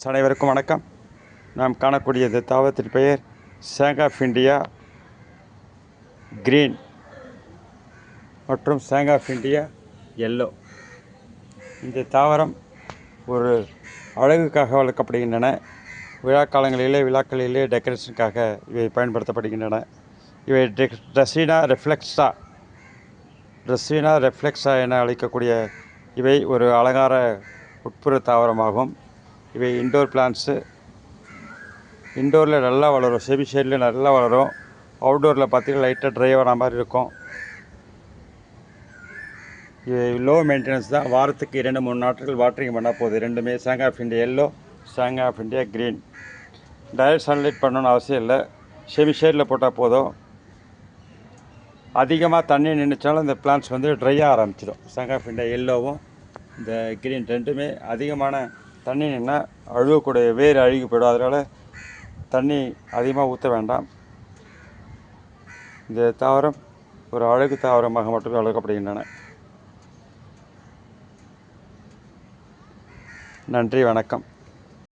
அனைவருக்கும் வணக்கம். நாம் காணக்கூடியது தாவரத்தின் பெயர் சாங் ஆஃப் இந்தியா கிரீன் மற்றும் சாங் ஆஃப் இந்தியா எல்லோ. இந்த தாவரம் ஒரு அழகுக்காக வளர்க்கப்படுகின்றன. விழாக்களிலே டெக்கரேஷனுக்காக இவை பயன்படுத்தப்படுகின்றன. இவை ட்ரெஸ்ஸினா ரெஃப்ளெக்ஸா என அழைக்கக்கூடிய இவை ஒரு அலங்கார உட்புற தாவரமாகும். இவை இண்டோர் பிளான்ட்ஸு. இண்டோரில் நல்லா வளரும், செமி ஷேடில் நல்லா வளரும். அவுட்டோரில் பார்த்திங்கன்னா லைட்டாக ட்ரை ஆன மாதிரி இருக்கும். இது லோ மெயின்டெனன்ஸ் தான். வாரத்துக்கு 2-3 நாட்கள் வாட்டரிங் பண்ணால் போகுது. ரெண்டுமே song of India yellow, song of India green. Direct sunlight பண்ணணும்னு அவசியம் இல்லை, செமி ஷேடில் போட்டால் போதும். அதிகமாக தண்ணி நின்றுச்சாலும் இந்த பிளான்ட்ஸ் ட்ரையாக ஆரம்பிச்சிடும். சாங் ஆஃப் இந்தியா எல்லோவும் இந்த க்ரீன் ரெண்டுமே அதிகமான தண்ணி நின்னால் அழுகக்கூடிய வேர் அழுகி போயிடும். அதனால் தண்ணி அதிகமாக ஊற்ற வேண்டாம். இந்த தாவரம் ஒரு அழகு தாவரமாக மட்டுமே வளர்க்கப்படுகின்றன. நன்றி, வணக்கம்.